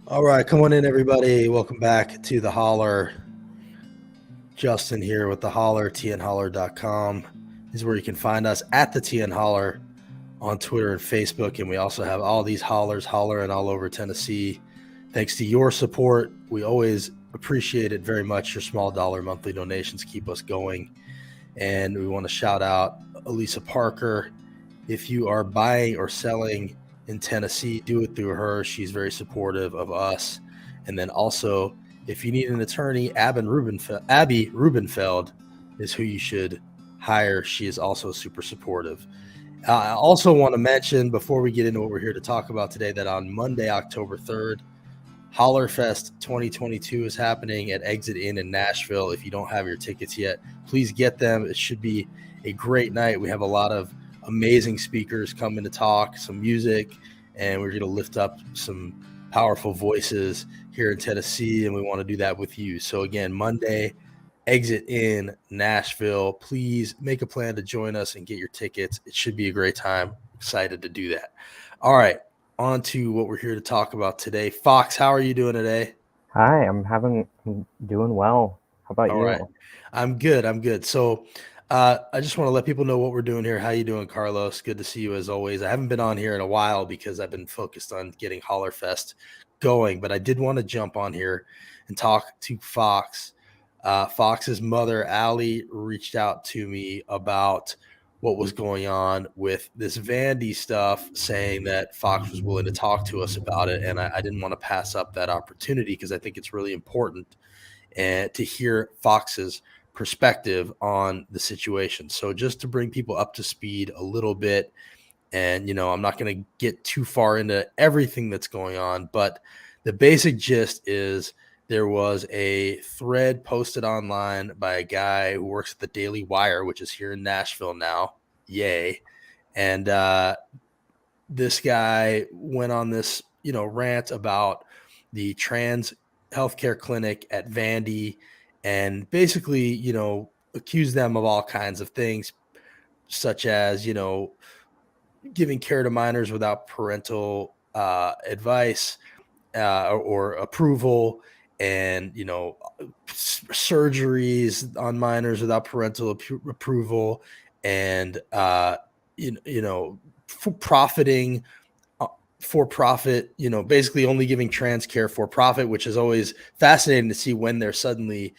All right, come on in, everybody. Welcome back to the Holler. Justin here with the Holler, tnholler.com. This is where you can find us at the TN Holler on Twitter and Facebook. And we also have all these hollers hollering all over Tennessee. Thanks to your support, we always appreciate it very much. Your small dollar monthly donations keep us going. And we want to shout out Elisa Parker. If you are buying or selling in Tennessee, do it through her. She's very supportive of us. And then also, if you need an attorney, Abby Rubenfeld is who you should hire. She is also super supportive. I also want to mention, before we get into what we're here to talk about today, that on Monday, October 3rd, Hollerfest 2022 is happening at Exit Inn in Nashville. If you don't have your tickets yet, please get them. It should be a great night. We have a lot of amazing speakers coming to talk, some music, and we're going to lift up some powerful voices here in Tennessee, and we want to do that with you. So again, Monday, Exit in Nashville. Please make a plan to join us and get your tickets. It should be a great time. Excited to do that. All right, on to what we're here to talk about today. Fox, how are you doing today? Hi, I'm doing well. How about All right, you? I'm good. So I just want to let people know what we're doing here. How you doing, Carlos? Good to see you as always. I haven't been on here in a while because I've been focused on getting Hollerfest going, but I did want to jump on here and talk to Fox. Fox's mother, Allie, reached out to me about what was going on with this Vandy stuff, saying that Fox was willing to talk to us about it. And I didn't want to pass up that opportunity because I think it's really important and to hear Fox's perspective on the situation. So just to bring people up to speed a little bit, and I'm not going to get too far into everything that's going on, but the basic gist is there was a thread posted online by a guy who works at the Daily Wire, which is here in Nashville now. Yay. And this guy went on this, rant about the trans healthcare clinic at Vandy and basically, accused them of all kinds of things, such as, giving care to minors without parental advice or approval, and surgeries on minors without parental approval, and profiting for profit, basically only giving trans care for profit, which is always fascinating to see when they're suddenly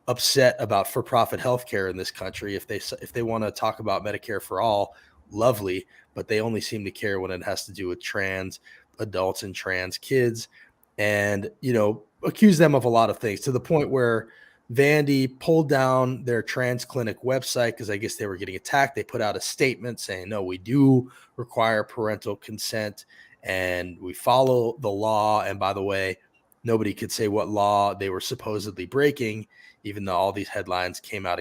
upset about for-profit healthcare in this country. If they want to talk about Medicare for all, lovely, but they only seem to care when it has to do with trans adults and trans kids, and accuse them of a lot of things, to the point where Vandy pulled down their trans clinic website because I guess they were getting attacked. They put out a statement saying, no, we do require parental consent and we follow the law. And by the way, nobody could say what law they were supposedly breaking, even though all these headlines came out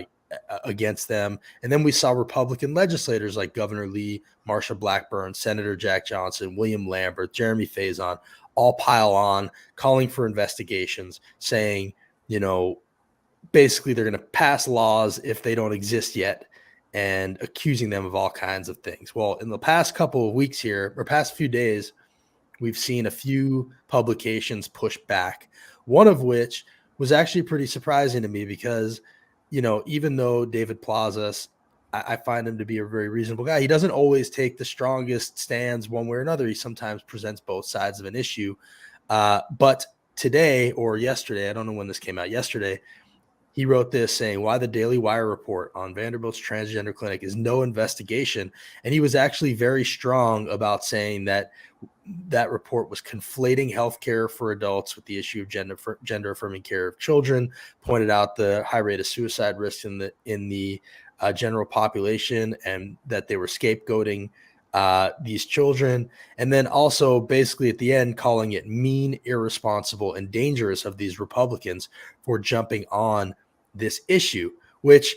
against them. And then we saw Republican legislators like Governor Lee, Marsha Blackburn, Senator Jack Johnson, William Lambert, Jeremy Faison, all pile on, calling for investigations, saying, basically they're going to pass laws if they don't exist yet, and accusing them of all kinds of things. Well, in the past couple of weeks here, or past few days, we've seen a few publications push back, one of which was actually pretty surprising to me because, even though David Plazas, I find him to be a very reasonable guy, he doesn't always take the strongest stands one way or another. He sometimes presents both sides of an issue. But today or yesterday, I don't know when this came out, yesterday, he wrote this saying why the Daily Wire report on Vanderbilt's transgender clinic is no investigation. And he was actually very strong about saying that that report was conflating healthcare for adults with the issue of gender-affirming care of children, pointed out the high rate of suicide risk in the general population, and that they were scapegoating these children. And then also basically at the end calling it mean, irresponsible, and dangerous of these Republicans for jumping on this issue, which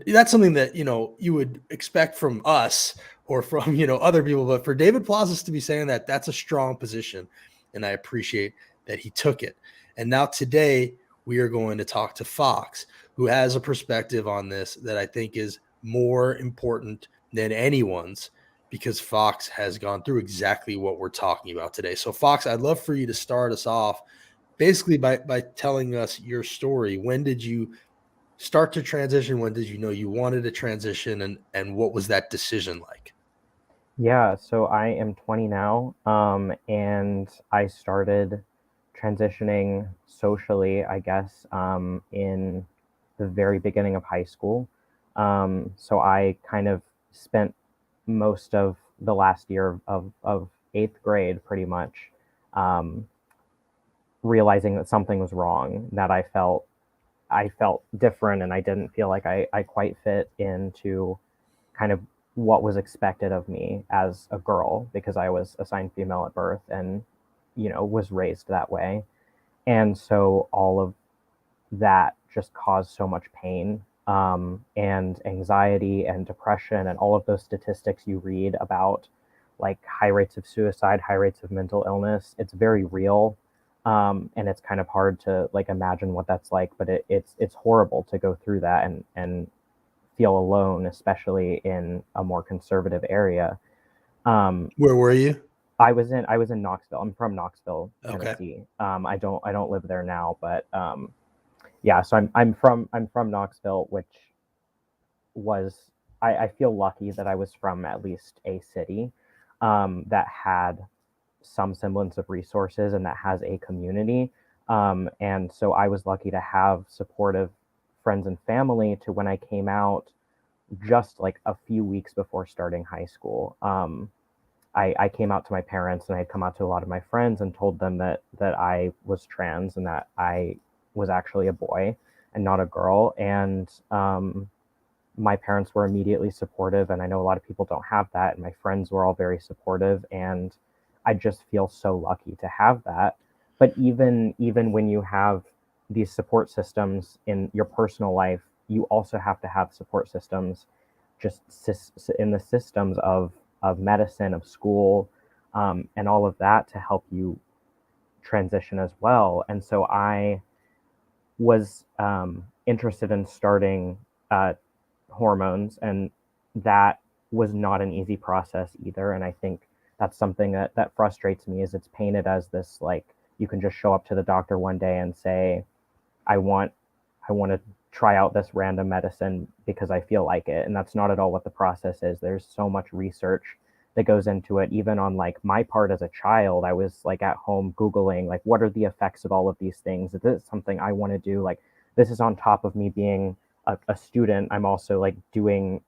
that's something that you would expect from us or from other people, but for David Plazas to be saying that, that's a strong position, and I appreciate that he took it. And now today we are going to talk to Fox, who has a perspective on this that I think is more important than anyone's, because Fox has gone through exactly what we're talking about today. So, Fox, I'd love for you to start us off basically by telling us your story. When did you start to transition? When did you know you wanted to transition, and what was that decision like? Yeah, so I am 20 now, and I started transitioning socially, I guess, in the very beginning of high school. So I kind of spent most of the last year of eighth grade pretty much um, realizing that something was wrong, that I felt different and I didn't feel like I quite fit into kind of what was expected of me as a girl because I was assigned female at birth and, was raised that way. And so all of that just caused so much pain, and anxiety and depression and all of those statistics you read about, like high rates of suicide, high rates of mental illness. It's very real. And it's kind of hard to like imagine what that's like, but it's horrible to go through that and feel alone, especially in a more conservative area. Um, Where were you? I was in Knoxville. I'm from Knoxville, Okay. Tennessee. I don't live there now, but yeah. So I'm from Knoxville, which was I feel lucky that I was from at least a city that had some semblance of resources and that has a community. And so I was lucky to have supportive friends and family to when I came out just like a few weeks before starting high school. I came out to my parents and I had come out to a lot of my friends and told them that I was trans and that I was actually a boy and not a girl. And my parents were immediately supportive. And I know a lot of people don't have that. And my friends were all very supportive. And I just feel so lucky to have that. But even when you have these support systems in your personal life, you also have to have support systems just in the systems of medicine, of school, and all of that to help you transition as well. And so I was interested in starting hormones, and that was not an easy process either. And I think that's something that frustrates me is it's painted as this like you can just show up to the doctor one day and say, I want I want to try out this random medicine because I feel like it. And that's not at all what the process is. There's so much research that goes into it. Even on like my part as a child, I was like at home Googling like what are the effects of all of these things? Is this something I want to do? Like this is on top of me being a student. I'm also like doing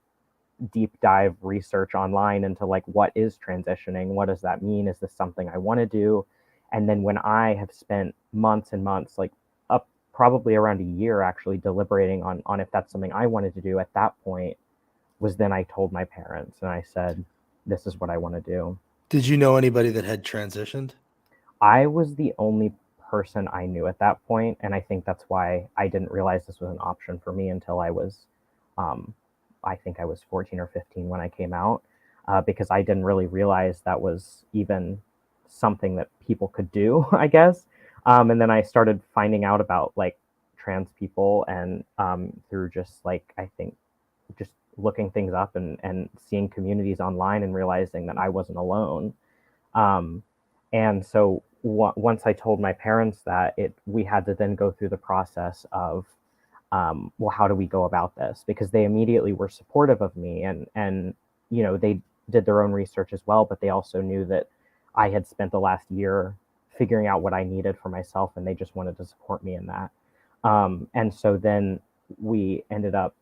deep dive research online into like what is transitioning, what does that mean, is this something I want to do? And then when I have spent months and months, like up probably around a year actually deliberating on if that's something I wanted to do, at that point was then I told my parents and I said, this is what I want to do. Did you know anybody that had transitioned? I was the only person I knew at that point, and I think that's why I didn't realize this was an option for me until um, I think I was 14 or 15 when I came out, because I didn't really realize that was even something that people could do, I guess. And then I started finding out about like trans people, and through just like I think just looking things up and seeing communities online and realizing that I wasn't alone. Um, and so once I told my parents that, it we had to then go through the process of, well, how do we go about this? Because they immediately were supportive of me, and they did their own research as well, but they also knew that I had spent the last year figuring out what I needed for myself, and they just wanted to support me in that. And so then we ended up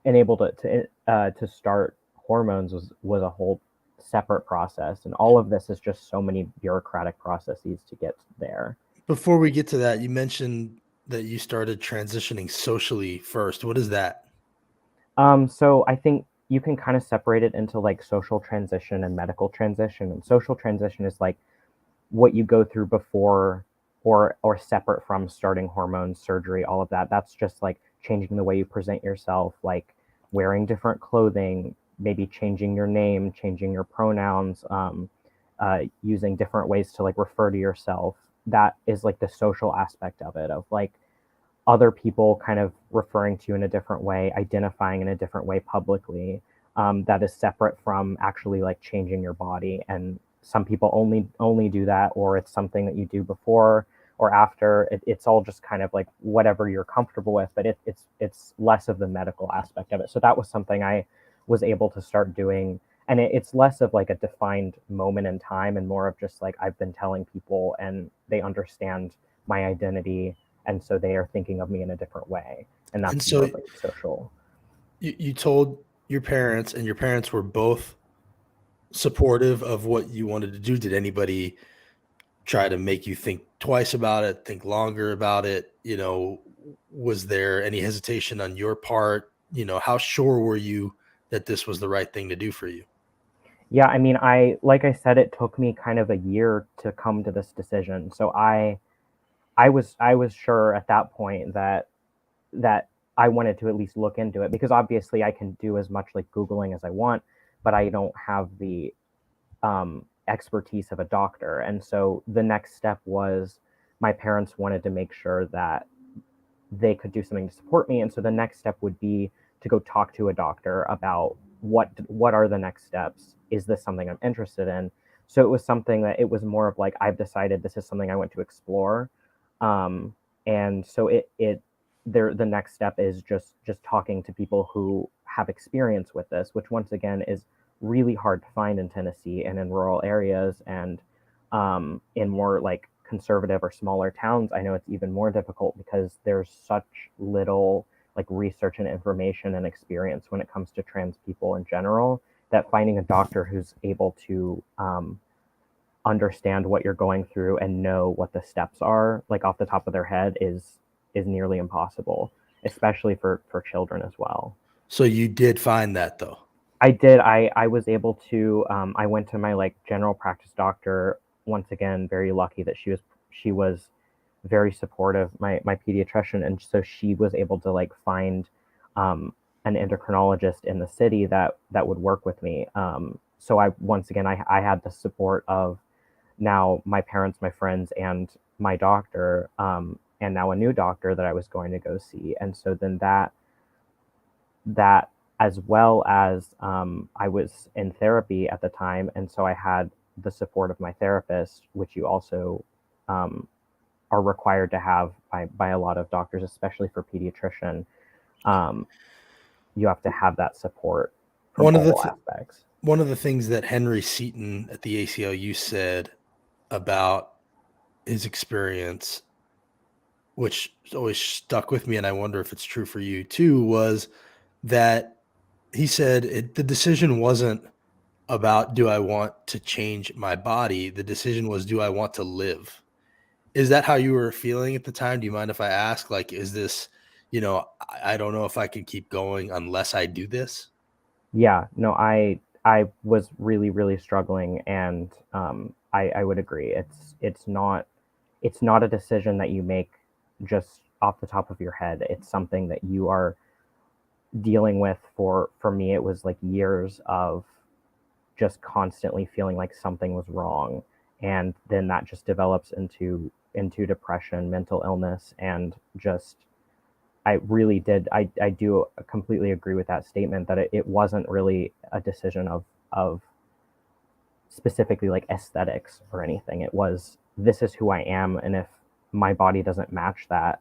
enabled to start hormones was a whole separate process, and all of this is just so many bureaucratic processes to get there. Before we get to that, you mentioned that you started transitioning socially first. What is that? So I think you can kind of separate it into like social transition and medical transition. And social transition is like what you go through before or separate from starting hormones, surgery, all of that. That's just like changing the way you present yourself, like wearing different clothing, maybe changing your name, changing your pronouns, using different ways to like refer to yourself. That is like the social aspect of it, of like other people kind of referring to you in a different way, identifying in a different way publicly. that is separate from actually like changing your body. And some people only do that, or it's something that you do before or after. It's all just kind of like whatever you're comfortable with, but it's less of the medical aspect of it. So that was something I was able to start doing, and it's less of like a defined moment in time and more of just like I've been telling people and they understand my identity, and so they are thinking of me in a different way, and And that's more so of like social. you told your parents, and your parents were both supportive of what you wanted to do. Did anybody try to make you think twice about it, think longer about it? Was there any hesitation on your part? How sure were you that this was the right thing to do for you? Yeah, I mean, like I said, it took me kind of a year to come to this decision. So I was sure at that point that I wanted to at least look into it, because obviously I can do as much like Googling as I want, but I don't have the expertise of a doctor. And so the next step was my parents wanted to make sure that they could do something to support me. And so the next step would be to go talk to a doctor about what are the next steps. Is this something I'm interested in? So it was something that it was more of like I've decided this is something I want to explore. Um, and so it there the next step is just talking to people who have experience with this, which once again is really hard to find in Tennessee and in rural areas, and in more like conservative or smaller towns. I know it's even more difficult because there's such little like research and information and experience when it comes to trans people in general, that finding a doctor who's able to understand what you're going through and know what the steps are like off the top of their head is nearly impossible, especially for children as well. So you did find that though. I did. I was able to. I went to my like general practice doctor. Once again, very lucky that she was very supportive. My pediatrician, and so she was able to like find an endocrinologist in the city that would work with me. So I once again I had the support of now my parents, my friends, and my doctor, and now a new doctor that I was going to go see. And so then that as well as I was in therapy at the time, and so I had the support of my therapist, which you also are required to have by a lot of doctors, especially for pediatrician. Um, you have to have that support from One of the all th- aspects. one of the things that Henry Seaton at the ACLU said about his experience, which always stuck with me, and I wonder if it's true for you too, was that he said the decision wasn't about do I want to change my body? The decision was, do I want to live? Is that how you were feeling at the time? Do you mind if I ask? Like, is this, I don't know if I can keep going unless I do this? Yeah, no, I was really struggling, and I would agree. It's not a decision that you make just off the top of your head. It's something that you are dealing with for me. It was like years of just constantly feeling like something was wrong, and then that just develops into depression, mental illness, and just I really did. I do completely agree with that statement that it wasn't really a decision of specifically like aesthetics or anything. It was, this is who I am, and if my body doesn't match that,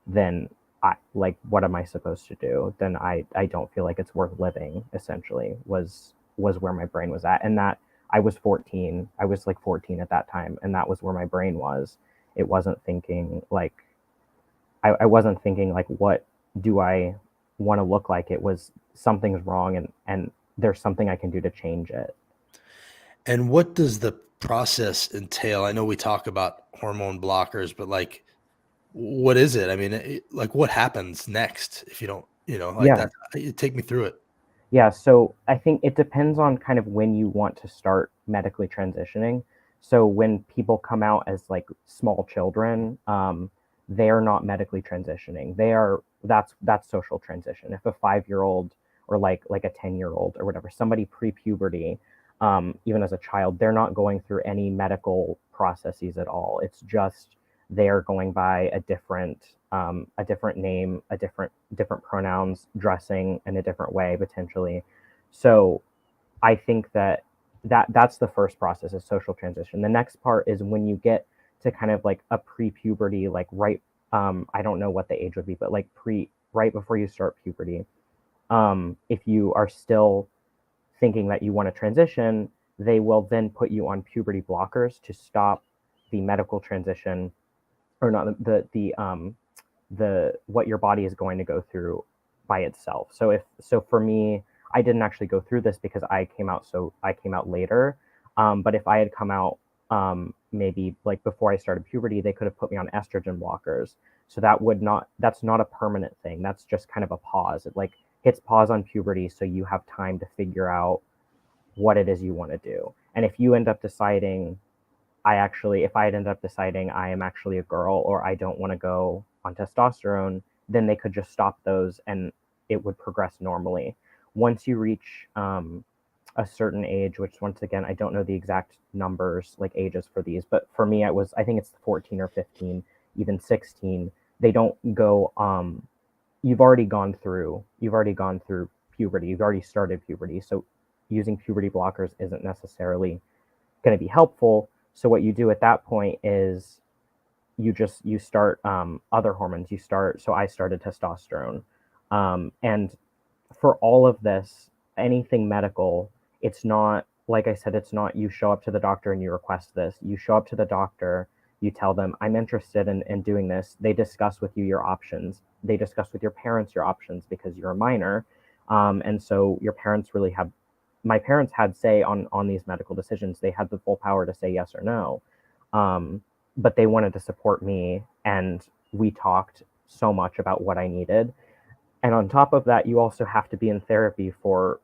then I like, what am I supposed to do? Then I don't feel like it's worth living. Essentially, was where my brain was at, and that I was 14. I was like 14 at that time, and that was where my brain was. It wasn't thinking like I wasn't thinking like, what do I want to look like? It was, something's wrong, and there's something I can do to change it. And what does the process entail? I know we talk about hormone blockers, but like, what is it? I mean, like, what happens next if you don't, like Yeah. that? Take me through it. Yeah, so I think it depends on kind of when you want to start medically transitioning. So when people come out as like small children, they are not medically transitioning. That's social transition. If a 5-year old or like a 10-year old or whatever, somebody pre-puberty, even as a child, they're not going through any medical processes at all. It's just they are going by a different name, a different pronouns, dressing in a different way potentially. So I think that's the first process, is social transition. The next part is when you get to kind of like a pre-puberty, like right, I don't know what the age would be, but like right before you start puberty. If you are still thinking that you want to transition, they will then put you on puberty blockers to stop the medical transition, or not the what your body is going to go through by itself. So for me, I didn't actually go through this because I came out later. But if I had come out maybe like before I started puberty, they could have put me on estrogen blockers. So that's not a permanent thing. That's just kind of a pause. It like hits pause on puberty, so you have time to figure out what it is you want to do. And if you end up deciding, if I had ended up deciding I am actually a girl, or I don't want to go on testosterone, then they could just stop those and it would progress normally. Once you reach a certain age, which once again, I don't know the exact numbers, like ages for these, but for me, I think it's 14 or 15, even 16. They don't go, you've already gone through puberty, you've already started puberty. So using puberty blockers isn't necessarily going to be helpful. So what you do at that point is you start other hormones. So I started testosterone, and for all of this, anything medical, it's not, like I said, it's not you show up to the doctor and you request this. You show up to the doctor, you tell them, I'm interested in doing this. They discuss with you your options. They discuss with your parents your options because you're a minor. And so your parents really have, my parents had say on these medical decisions. They had the full power to say yes or no. But they wanted to support me, and we talked so much about what I needed. And on top of that, you also have to be in therapy for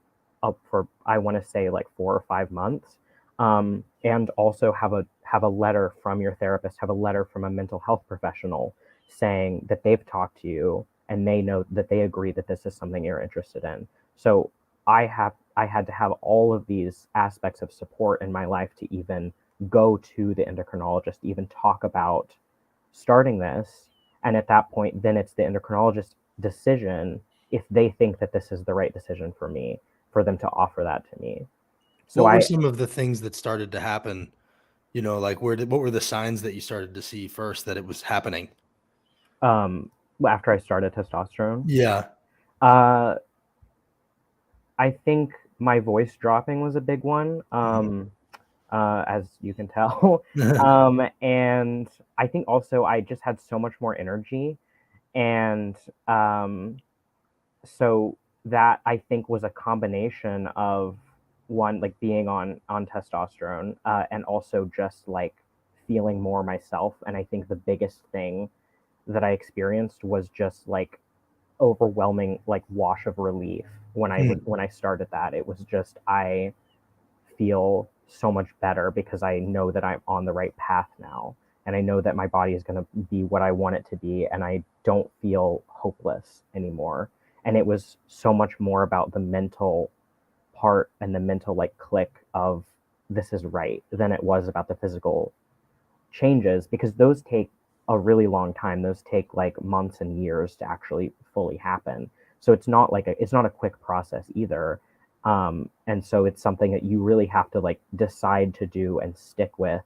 I want to say like 4 or 5 months, and also have a letter from your therapist, have a letter from a mental health professional saying that they've talked to you and they know that they agree that this is something you're interested in. So I had to have all of these aspects of support in my life to even go to the endocrinologist, even talk about starting this. And at that point, then it's the endocrinologist's decision, if they think that this is the right decision for me, for them to offer that to me. So What were some of the things that started to happen? Like what were the signs that you started to see first that it was happening? After I started testosterone, Yeah. uh, I think my voice dropping was a big one. As you can tell. And I think also I just had so much more energy. And so that I think was a combination of, one, like being on testosterone, and also just like feeling more myself. And I think the biggest thing that I experienced was just like overwhelming like wash of relief when I started that. It was just, I feel so much better because I know that I'm on the right path now. And I know that my body is going to be what I want it to be. And I don't feel hopeless anymore. And it was so much more about the mental part and the mental like click of this is right than it was about the physical changes, because those take a really long time. Those take like months and years to actually fully happen. So it's not a quick process either. And so it's something that you really have to like decide to do and stick with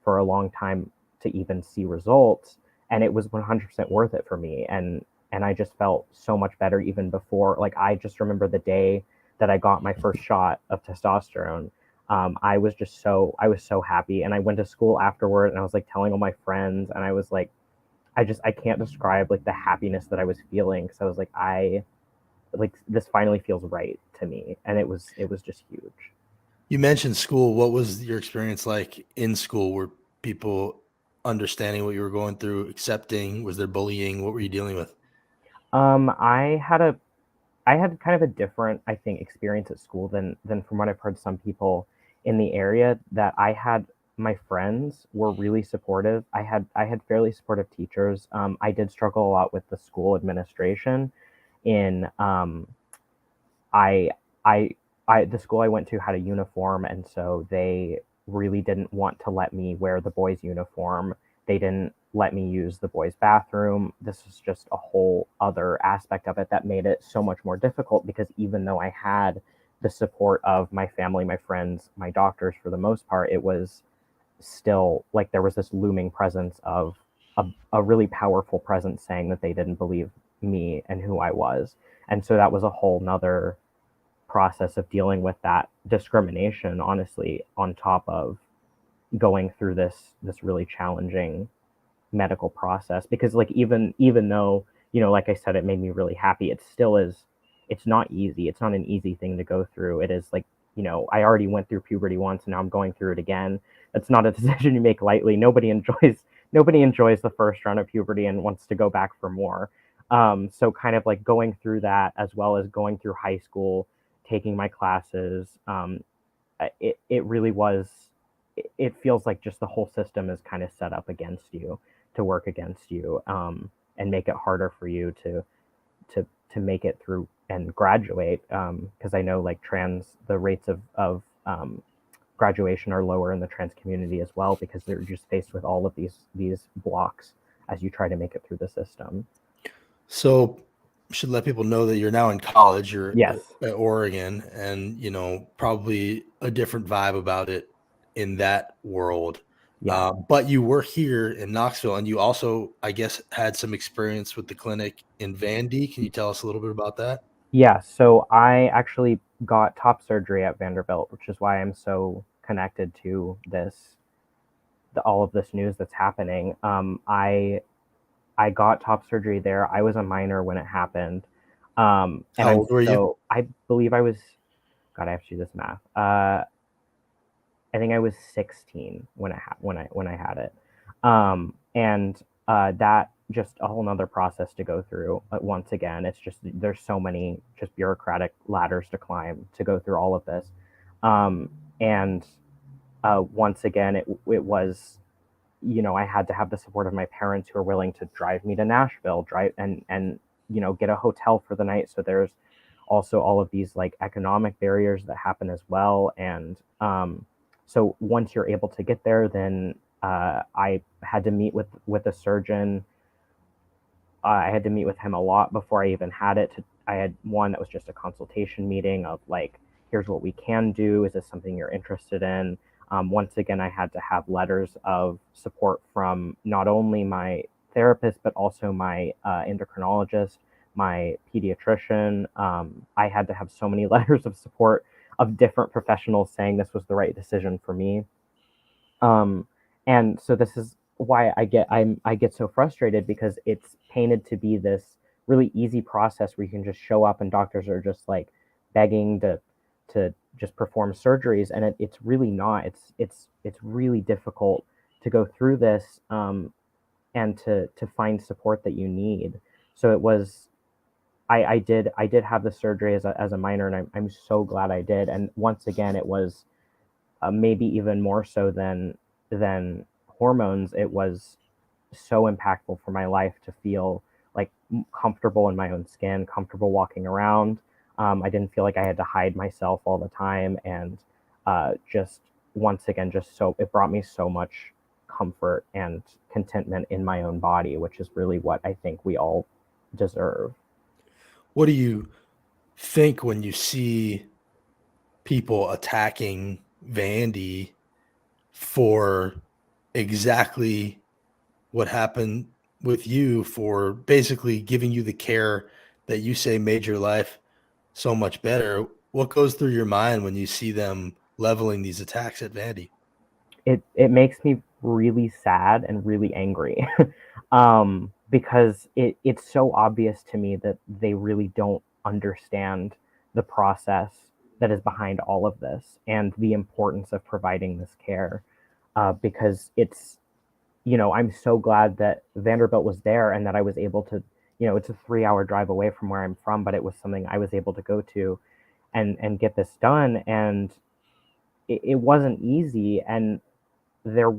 for a long time to even see results. And it was 100% worth it for me. And I just felt so much better even before. Like, I just remember the day that I got my first shot of testosterone. I was so happy. And I went to school afterward and I was like telling all my friends, and I was like, I can't describe like the happiness that I was feeling. Cause I was like this finally feels right to me. And it was just huge. You mentioned school. What was your experience like in school? Were people understanding what you were going through, accepting? Was there bullying? What were you dealing with? I had kind of a different, I think, experience at school than from what I've heard some people in the area. That I had, my friends were really supportive. I had fairly supportive teachers. I did struggle a lot with the school administration. In I I the school I went to had a uniform, and so they really didn't want to let me wear the boys' uniform. They didn't let me use the boys' bathroom. This was just a whole other aspect of it that made it so much more difficult, because even though I had the support of my family, my friends, my doctors, for the most part, it was still like there was this looming presence of a really powerful presence saying that they didn't believe me and who I was. And so that was a whole nother process of dealing with that discrimination, honestly, on top of going through this really challenging medical process. Because like even though, you know, like I said, it made me really happy, it still is, it's not easy. It's not an easy thing to go through. It is like, you know, I already went through puberty once and now I'm going through it again. It's not a decision you make lightly. Nobody enjoys the first round of puberty and wants to go back for more. So kind of like going through that, as well as going through high school, taking my classes, it really was, it feels like just the whole system is kind of set up against you, to work against you, and make it harder for you to make it through and graduate. Because I know like the rates of graduation are lower in the trans community as well, because they're just faced with all of these blocks as you try to make it through the system. So should let people know that you're now in college. You're Yes. at Oregon, and you know, probably a different vibe about it in that world. Yeah. But you were here in Knoxville, and you also, I guess, had some experience with the clinic in Vandy. Can you tell us a little bit about that? Yeah, so I actually got top surgery at Vanderbilt, which is why I'm so connected to all of this news that's happening. I got top surgery there. I was a minor when it happened. And How old were you? I believe I was, God, I have to do this math. I think I was 16 when I had it. And that just a whole nother process to go through. Once again, it's just, there's so many just bureaucratic ladders to climb to go through all of this. And once again, it was, you know, I had to have the support of my parents, who are willing to drive me to Nashville, drive and you know, get a hotel for the night. So there's also all of these like economic barriers that happen as well. And so once you're able to get there, then I had to meet with a surgeon. I had to meet with him a lot before I even had it. I had one that was just a consultation meeting of like, here's what we can do. Is this something you're interested in? Once again, I had to have letters of support from not only my therapist, but also my endocrinologist, my pediatrician. I had to have so many letters of support of different professionals saying this was the right decision for me. And so this is why I get so frustrated, because it's painted to be this really easy process where you can just show up and doctors are just like begging to just perform surgeries, and it's really not. It's really difficult to go through this, and to find support that you need. So it was, I did have the surgery as a minor, and I'm so glad I did. And once again, it was maybe even more so than hormones. It was so impactful for my life to feel like comfortable in my own skin, comfortable walking around. I didn't feel like I had to hide myself all the time, and just once again, just so it brought me so much comfort and contentment in my own body, which is really what I think we all deserve. What do you think when you see people attacking Vandy for exactly what happened with you, for basically giving you the care that you say made your life so much better? What goes through your mind when you see them leveling these attacks at Vandy? It makes me really sad and really angry. Because it's so obvious to me that they really don't understand the process that is behind all of this and the importance of providing this care. Because it's, you know, I'm so glad that Vanderbilt was there and that I was able to, you know, it's a 3 hour drive away from where I'm from, but it was something I was able to go to and get this done. And it wasn't easy. And there,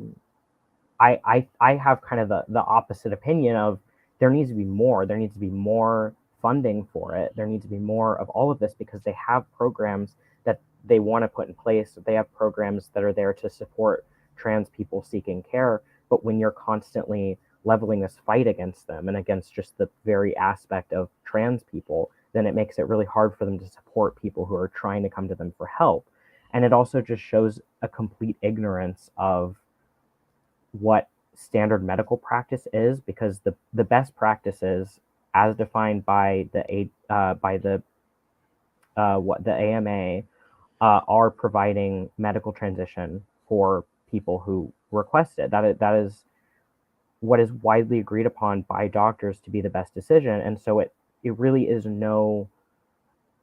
I have kind of the opposite opinion of, there needs to be more. There needs to be more funding for it. There needs to be more of all of this, because they have programs that they want to put in place. They have programs that are there to support trans people seeking care. But when you're constantly leveling this fight against them and against just the very aspect of trans people, then it makes it really hard for them to support people who are trying to come to them for help. And it also just shows a complete ignorance of what standard medical practice is, because the best practices, as defined by the AMA, are providing medical transition for people who request it. That is what is widely agreed upon by doctors to be the best decision. And so it really is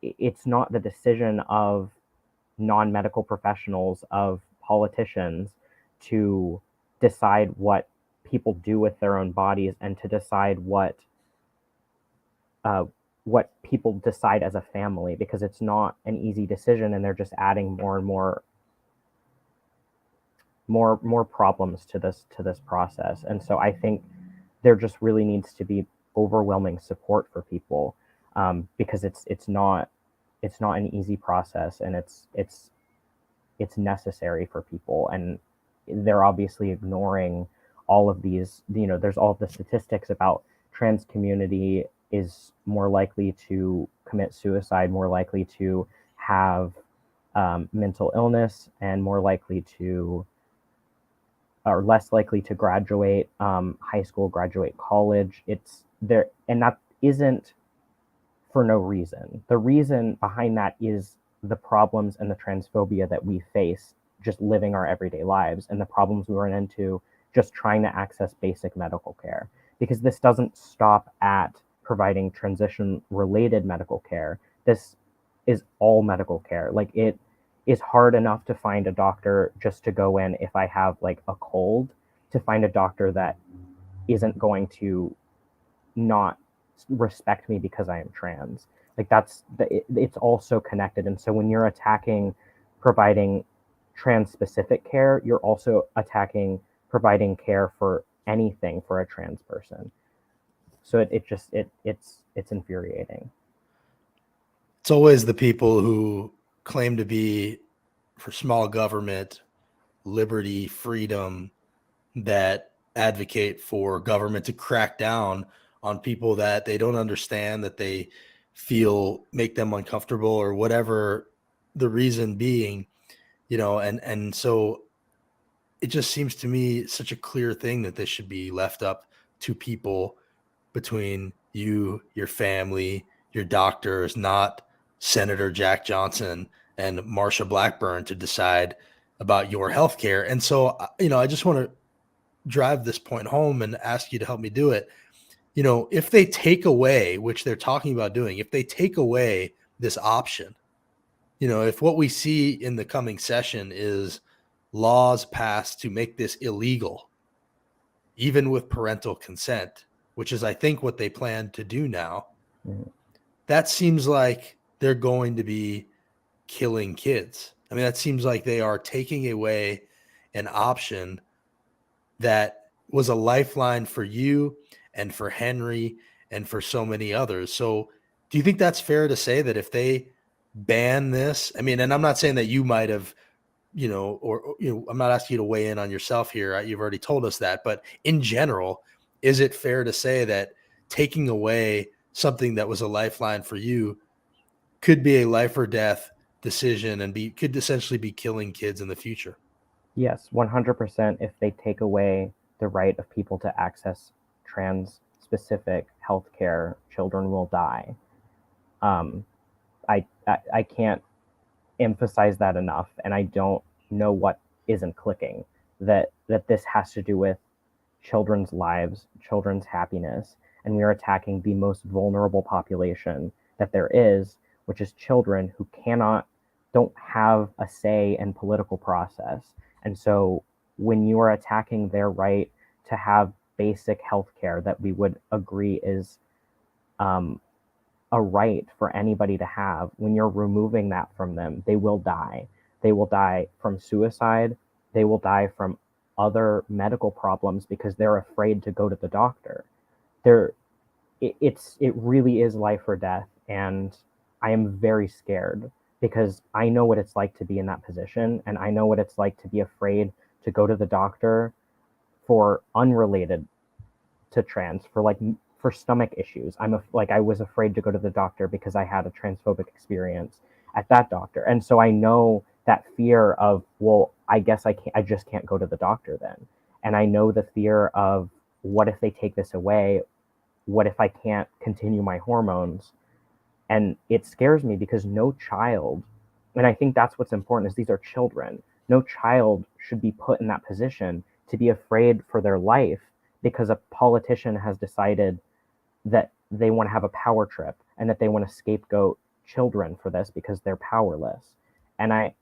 it's not the decision of non-medical professionals, of politicians, to decide what people do with their own bodies and to decide what people decide as a family, because it's not an easy decision, and they're just adding more and more problems to this process. And so I think there just really needs to be overwhelming support for people, because it's not an easy process, and it's necessary for people. And they're obviously ignoring all of these, there's all the statistics about trans community is more likely to commit suicide, more likely to have mental illness, and more likely to, or less likely to graduate high school, graduate college. It's there, and that isn't for no reason. The reason behind that is the problems and the transphobia that we face just living our everyday lives, and the problems we run into just trying to access basic medical care. Because this doesn't stop at providing transition-related medical care. This is all medical care. Like, it is hard enough to find a doctor just to go in if I have like a cold, to find a doctor that isn't going to not respect me because I am trans. Like, it's all so connected. And so when you're attacking providing trans-specific care, you're also attacking providing care for anything for a trans person. So it's infuriating. It's always the people who claim to be for small government, liberty, freedom, that advocate for government to crack down on people that they don't understand, that they feel make them uncomfortable, or whatever the reason being, and so it just seems to me such a clear thing that this should be left up to people between you, your family, your doctors, not Senator Jack Johnson and Marsha Blackburn to decide about your health care. And so, I just want to drive this point home and ask you to help me do it. If they take away, which they're talking about doing, if they take away this option, if what we see in the coming session is laws passed to make this illegal, even with parental consent, which is, I think, what they plan to do now, that seems like they're going to be killing kids. I mean, that seems like they are taking away an option that was a lifeline for you and for Henry and for so many others. So do you think that's fair to say that if they ban this, I mean, and I'm not saying that you might have, I'm not asking you to weigh in on yourself here. You've already told us that, but in general, is it fair to say that taking away something that was a lifeline for you could be a life or death decision and could essentially be killing kids in the future? Yes, 100%. If they take away the right of people to access trans-specific healthcare, children will die. I can't emphasize that enough, and I don't know what isn't clicking. That this has to do with children's lives, children's happiness, and we are attacking the most vulnerable population that there is, which is children who don't have a say in political process. And so when you are attacking their right to have basic health care that we would agree is a right for anybody to have, when you're removing that from them, they will die. They will die from suicide. They will die from other medical problems because they're afraid to go to the doctor. It really is life or death. And I am very scared because I know what it's like to be in that position. And I know what it's like to be afraid to go to the doctor for unrelated to trans, for for stomach issues. I was afraid to go to the doctor because I had a transphobic experience at that doctor. And so I know that fear of, well, I guess I just can't go to the doctor then. And I know the fear of, what if they take this away? What if I can't continue my hormones? And it scares me because no child, and I think that's what's important, is these are children. No child should be put in that position to be afraid for their life because a politician has decided that they want to have a power trip and that they want to scapegoat children for this because they're powerless. And I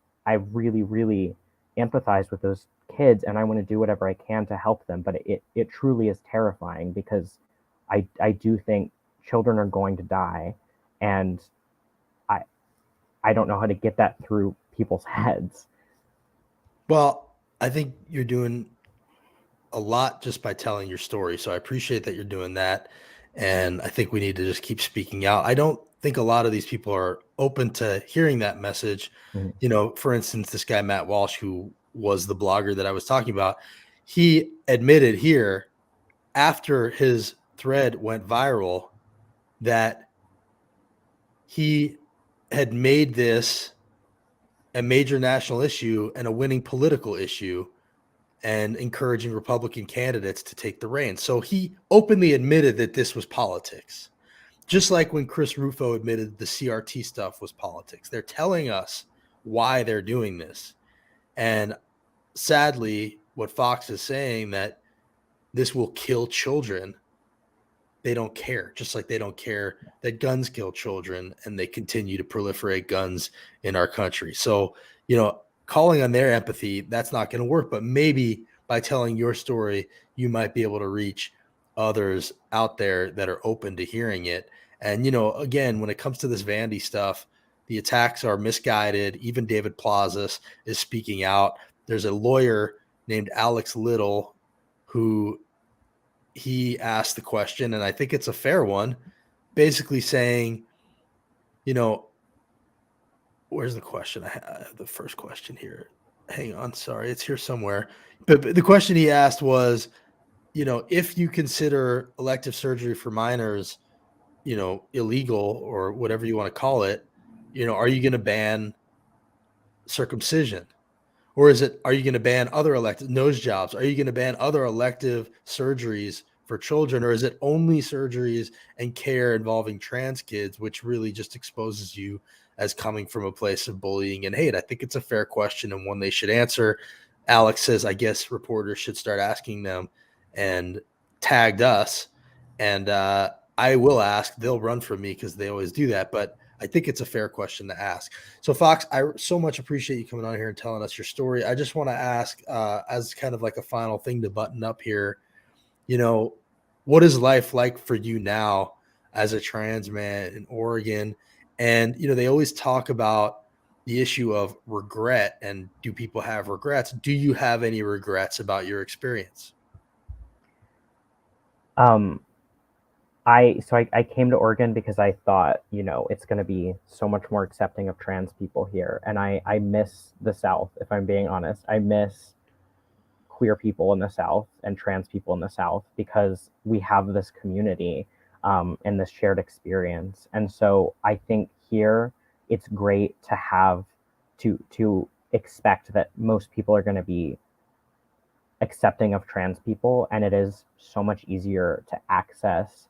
really, really empathize with those kids, and I want to do whatever I can to help them. But it truly is terrifying because I do think children are going to die, and I don't know how to get that through people's heads. Well, I think you're doing a lot just by telling your story. So I appreciate that you're doing that. And I think we need to just keep speaking out. I don't think a lot of these people are open to hearing that message. Mhm. You know, for instance, this guy, Matt Walsh, who was the blogger that I was talking about, he admitted here after his thread went viral that he had made this a major national issue and a winning political issue and encouraging Republican candidates to take the reins. So he openly admitted that this was politics. Just like when Chris Rufo admitted the CRT stuff was politics. They're telling us why they're doing this. And sadly, what Fox is saying, that this will kill children, they don't care. Just like they don't care that guns kill children and they continue to proliferate guns in our country. So, you know, calling on their empathy, that's not going to work. But maybe by telling your story, you might be able to reach others out there that are open to hearing it. And, you know, again, when it comes to this Vandy stuff, the attacks are misguided. Even David Plazas is speaking out. There's a lawyer named Alex Little who he asked the question, and I think it's a fair one, basically saying, you know, where's the question? I have the first question here. Hang on, sorry, it's here somewhere. But the question he asked was, you know, if you consider elective surgery for minors, you know, illegal or whatever you want to call it, you know, are you going to ban circumcision? Or are you going to ban other elective nose jobs? Are you going to ban other elective surgeries for children? Or is it only surgeries and care involving trans kids, which really just exposes you as coming from a place of bullying and hate? I think it's a fair question and one they should answer. Alex says, I guess reporters should start asking them, and tagged us. And I will ask. They'll run from me because they always do that. But I think it's a fair question to ask. So, Fox, I so much appreciate you coming on here and telling us your story. I just want to ask, as kind of like a final thing to button up here, you know, what is life like for you now as a trans man in Oregon? And, you know, they always talk about the issue of regret, and do people have regrets? Do you have any regrets about your experience? Um, I came to Oregon because I thought, you know, it's going to be so much more accepting of trans people here. And I miss the South, if I'm being honest. I miss queer people in the South and trans people in the South because we have this community and this shared experience. And so I think here it's great to have to expect that most people are going to be accepting of trans people, and it is so much easier to access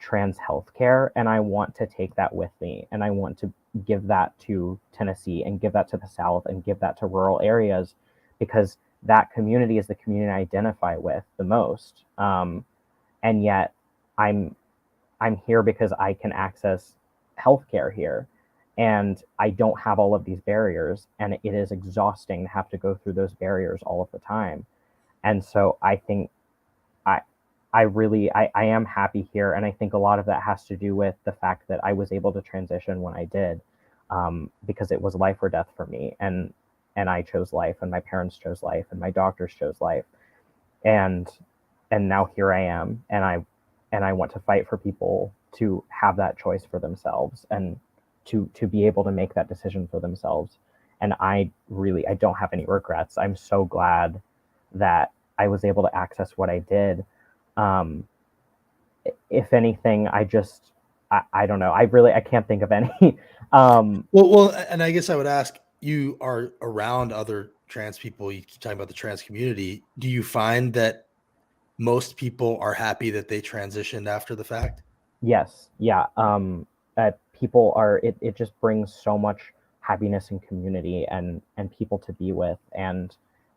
trans healthcare. And I want to take that with me, and I want to give that to Tennessee and give that to the South and give that to rural areas, because that community is the community I identify with the most. And yet I'm here because I can access healthcare here, and I don't have all of these barriers, and it is exhausting to have to go through those barriers all of the time. And so I think I I am happy here, and I think a lot of that has to do with the fact that I was able to transition when I did, because it was life or death for me, and I chose life, and my parents chose life, and my doctors chose life, and now here I am, and I want to fight for people to have that choice for themselves, and to be able to make that decision for themselves. And I don't have any regrets. I'm so glad that I was able to access what I did. if anything, I don't know. I can't think of any. Well, and I guess I would ask, you are around other trans people. You keep talking about the trans community. Do you find that most people are happy that they transitioned after the fact? Yes, yeah. People are. It just brings so much happiness and community and people to be with, and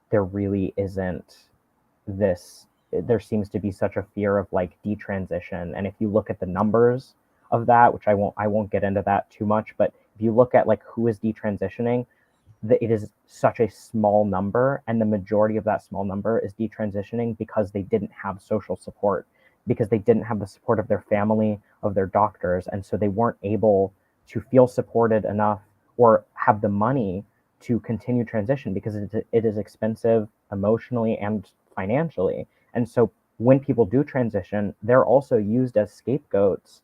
there really isn't this. There seems to be such a fear of like detransition, and if you look at the numbers of that, which I won't get into that too much, but if you look at like who is detransitioning, it is such a small number, and the majority of that small number is detransitioning because they didn't have social support, because they didn't have the support of their family, of their doctors, and so they weren't able to feel supported enough or have the money to continue transition because it is expensive emotionally and financially. And so when people do transition, they're also used as scapegoats,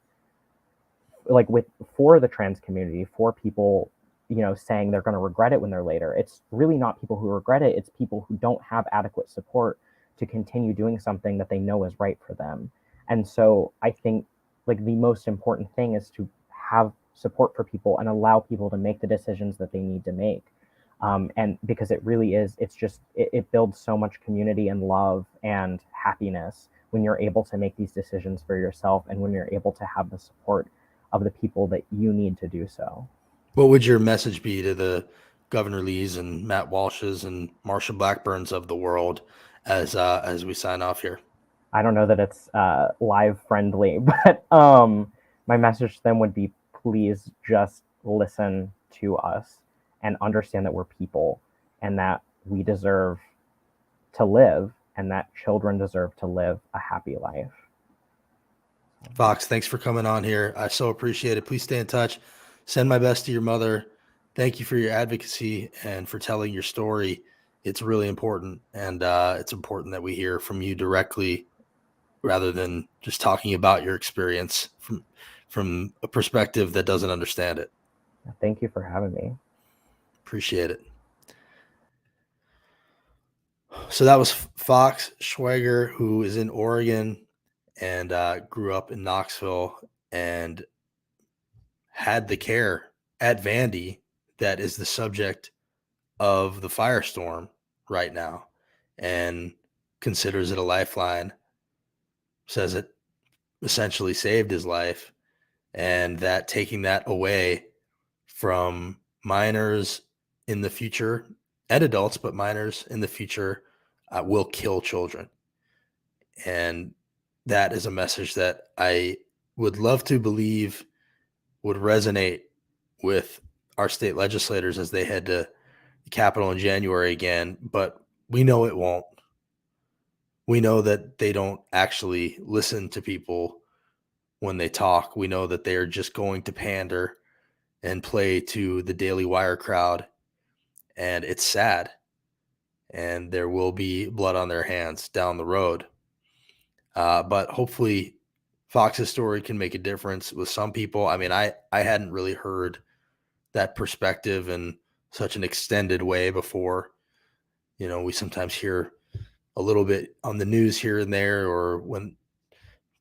like with for the trans community, for people, saying they're going to regret it when they're later. It's really not people who regret it, it's people who don't have adequate support to continue doing something that they know is right for them. And so I think like the most important thing is to have support for people and allow people to make the decisions that they need to make. And because it really is, it builds so much community and love and happiness when you're able to make these decisions for yourself and when you're able to have the support of the people that you need to do so. What would your message be to the Governor Lees and Matt Walshes and Marsha Blackburns of the world as we sign off here? I don't know that it's live friendly, but my message to them would be please just listen to us and understand that we're people and that we deserve to live and that children deserve to live a happy life. Fox, thanks for coming on here. I so appreciate it. Please stay in touch. Send my best to your mother. Thank you for your advocacy and for telling your story. It's really important, and it's important that we hear from you directly rather than just talking about your experience from a perspective that doesn't understand it. Thank you for having me. Appreciate it. So that was Fox Schweiger, who is in Oregon and grew up in Knoxville and had the care at Vandy that is the subject of the firestorm right now and considers it a lifeline, says it essentially saved his life, and that taking that away from minors in the future and adults, but minors in the future will kill children. And that is a message that I would love to believe would resonate with our state legislators as they head to the Capitol in January again, but we know it won't. We know that they don't actually listen to people when they talk. We know that they are just going to pander and play to the Daily Wire crowd, and it's sad. And there will be blood on their hands down the road. But hopefully, Fox's story can make a difference with some people. I mean, I hadn't really heard that perspective in such an extended way before. We sometimes hear a little bit on the news here and there, or when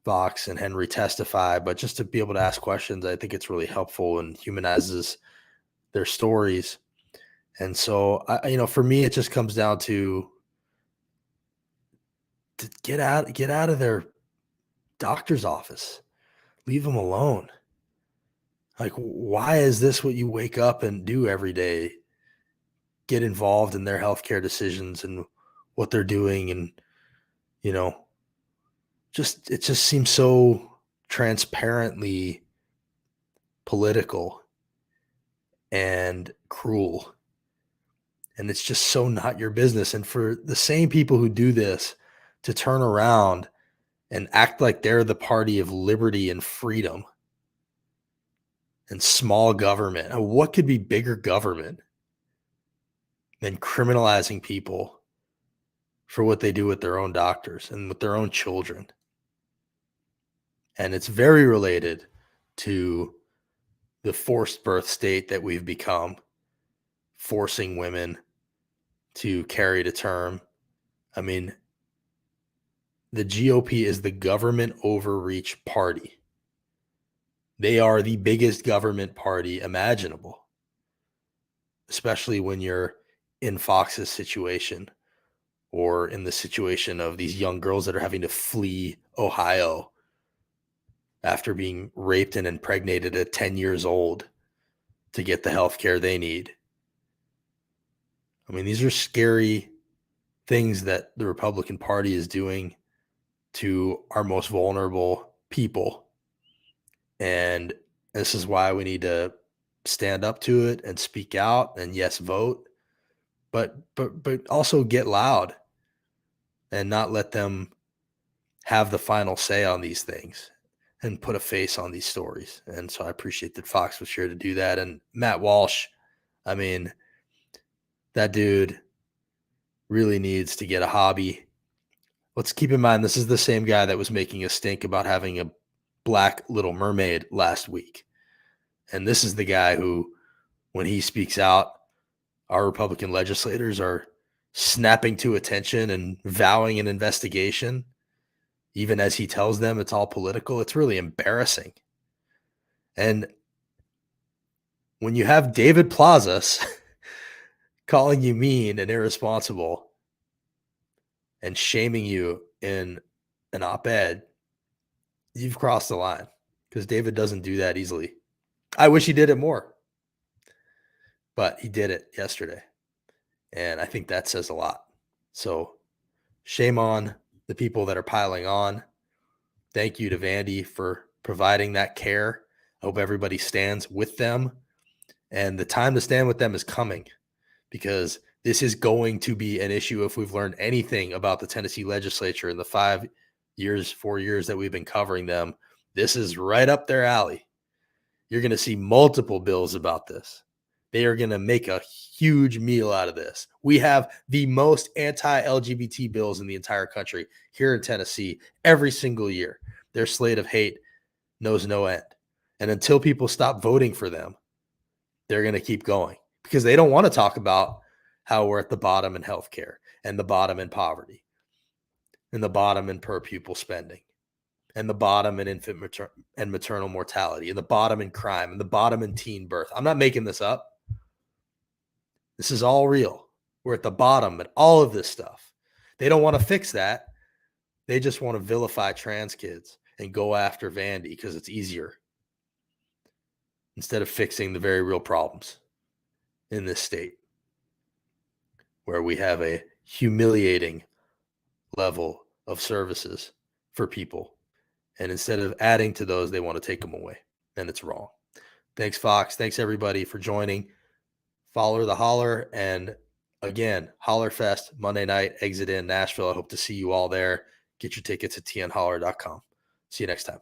Fox and Henry testify, but just to be able to ask questions, I think it's really helpful and humanizes their stories. And so, for me, it just comes down to get out of their doctor's office, leave them alone. Like, why is this what you wake up and do every day? Get involved in their healthcare decisions and what they're doing, and you know, it just seems so transparently political and cruel. And it's just so not your business. And for the same people who do this to turn around and act like they're the party of liberty and freedom and small government. What could be bigger government than criminalizing people for what they do with their own doctors and with their own children? And it's very related to the forced birth state that we've become, forcing women to carry to term. I mean, The GOP is the government overreach party. They are the biggest government party imaginable, especially when you're in Fox's situation or in the situation of these young girls that are having to flee Ohio after being raped and impregnated at 10 years old to get the health care they need. I mean, these are scary things that the Republican Party is doing to our most vulnerable people. And this is why we need to stand up to it and speak out and yes, vote, but also get loud and not let them have the final say on these things and put a face on these stories. And so I appreciate that Fox was here to do that. And Matt Walsh, I mean, that dude really needs to get a hobby. Let's keep in mind, this is the same guy that was making a stink about having a black Little Mermaid last week. And this is the guy who, when he speaks out, our Republican legislators are snapping to attention and vowing an investigation, even as he tells them it's all political. It's really embarrassing. And when you have David Plazas calling you mean and irresponsible and shaming you in an op-ed, you've crossed the line, because David doesn't do that easily. I wish he did it more, but he did it yesterday. And I think that says a lot. So shame on the people that are piling on. Thank you to Vandy for providing that care. I hope everybody stands with them. And the time to stand with them is coming, because this is going to be an issue. If we've learned anything about the Tennessee legislature in the 4 years that we've been covering them, this is right up their alley. You're going to see multiple bills about this. They are going to make a huge meal out of this. We have the most anti-LGBT bills in the entire country here in Tennessee every single year. Their slate of hate knows no end. And until people stop voting for them, they're going to keep going, because they don't want to talk about how we're at the bottom in healthcare and the bottom in poverty and the bottom in per pupil spending and the bottom in infant and maternal mortality and the bottom in crime and the bottom in teen birth. I'm not making this up. This is all real. We're at the bottom at all of this stuff. They don't want to fix that. They just want to vilify trans kids and go after Vandy because it's easier, instead of fixing the very real problems in this state, where we have a humiliating level of services for people. And instead of adding to those, they want to take them away. And it's wrong. Thanks, Fox. Thanks, everybody, for joining. Follow the Holler. And again, Holler Fest, Monday night, Exit in Nashville. I hope to see you all there. Get your tickets at tnholler.com. See you next time.